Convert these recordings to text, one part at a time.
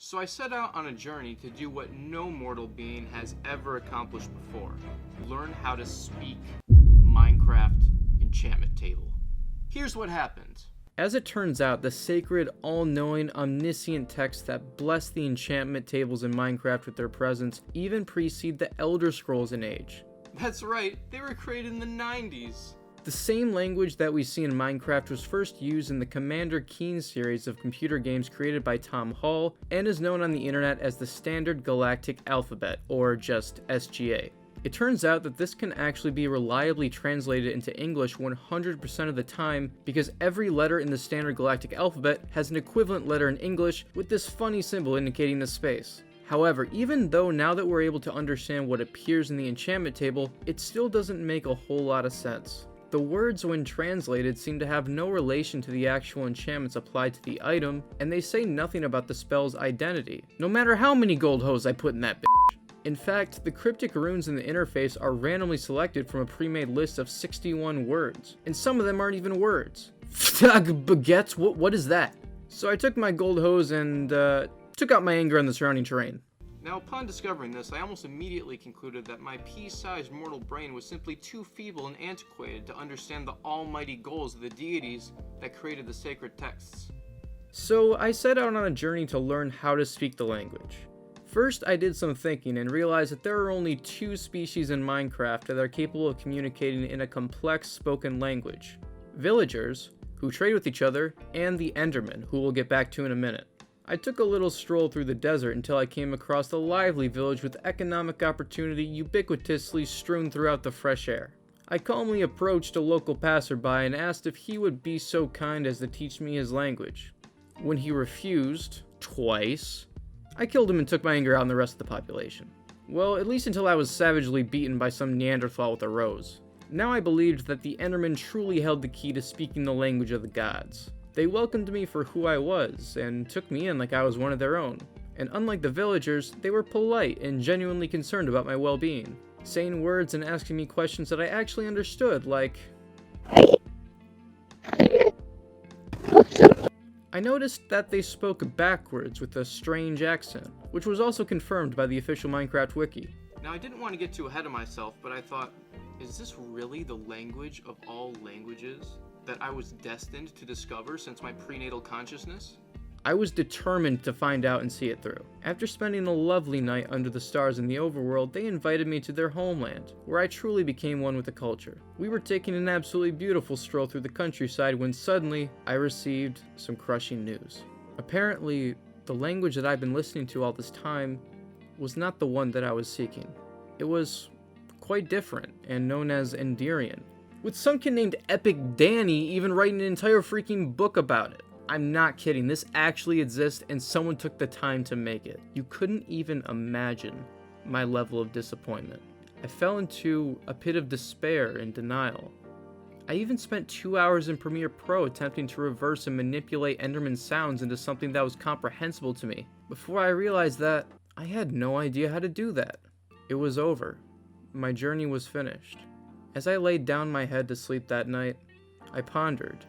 So I set out on a journey to do what no mortal being has ever accomplished before. Learn how to speak Minecraft enchantment table. Here's what happened. As it turns out, the sacred, all-knowing, omniscient texts that bless the enchantment tables in Minecraft with their presence even precede the Elder Scrolls in age. That's right, they were created in the 90s. The same language that we see in Minecraft was first used in the Commander Keen series of computer games created by Tom Hall and is known on the internet as the Standard Galactic Alphabet, or just SGA. It turns out that this can actually be reliably translated into English 100% of the time because every letter in the Standard Galactic Alphabet has an equivalent letter in English with this funny symbol indicating the space. However, even though now that we're able to understand what appears in the enchantment table, it still doesn't make a whole lot of sense. The words, when translated, seem to have no relation to the actual enchantments applied to the item, and they say nothing about the spell's identity, no matter how many gold hoes I put in that bitch. In fact, the cryptic runes in the interface are randomly selected from a pre-made list of 61 words, and some of them aren't even words. Baguettes, what is that? So I took my gold hose and took out my anger on the surrounding terrain. Now, upon discovering this, I almost immediately concluded that my pea-sized mortal brain was simply too feeble and antiquated to understand the almighty goals of the deities that created the sacred texts. So I set out on a journey to learn how to speak the language. First, I did some thinking and realized that there are only two species in Minecraft that are capable of communicating in a complex spoken language: villagers, who trade with each other, and the Endermen, who we'll get back to in a minute. I took a little stroll through the desert until I came across a lively village with economic opportunity ubiquitously strewn throughout the fresh air. I calmly approached a local passerby and asked if he would be so kind as to teach me his language. When he refused, twice, I killed him and took my anger out on the rest of the population. Well, at least until I was savagely beaten by some Neanderthal with a rose. Now I believed that the Endermen truly held the key to speaking the language of the gods. They welcomed me for who I was, and took me in like I was one of their own. And unlike the villagers, they were polite and genuinely concerned about my well-being, saying words and asking me questions that I actually understood, like... I noticed that they spoke backwards with a strange accent, which was also confirmed by the official Minecraft wiki. Now, I didn't want to get too ahead of myself, but I thought, is this really the language of all languages that I was destined to discover since my prenatal consciousness? I was determined to find out and see it through. After spending a lovely night under the stars in the overworld, they invited me to their homeland, where I truly became one with the culture. We were taking an absolutely beautiful stroll through the countryside when suddenly I received some crushing news. Apparently, the language that I've been listening to all this time was not the one that I was seeking. It was quite different and known as Enderian, with some kid named Epic Danny even writing an entire freaking book about it. I'm not kidding, this actually exists and someone took the time to make it. You couldn't even imagine my level of disappointment. I fell into a pit of despair and denial. I even spent 2 hours in Premiere Pro attempting to reverse and manipulate Enderman sounds into something that was comprehensible to me, before I realized that I had no idea how to do that. It was over. My journey was finished. As I laid down my head to sleep that night, I pondered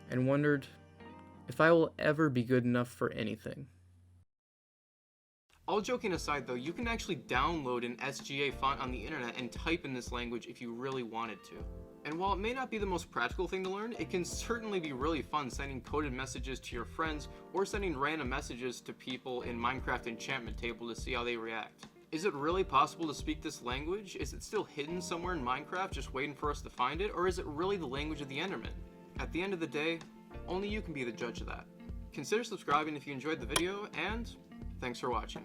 and wondered if I will ever be good enough for anything. All joking aside though, you can actually download an SGA font on the internet and type in this language if you really wanted to. And while it may not be the most practical thing to learn, it can certainly be really fun sending coded messages to your friends or sending random messages to people in Minecraft enchantment table to see how they react. Is it really possible to speak this language? Is it still hidden somewhere in Minecraft just waiting for us to find it? Or is it really the language of the Enderman? At the end of the day, only you can be the judge of that. Consider subscribing if you enjoyed the video, and thanks for watching.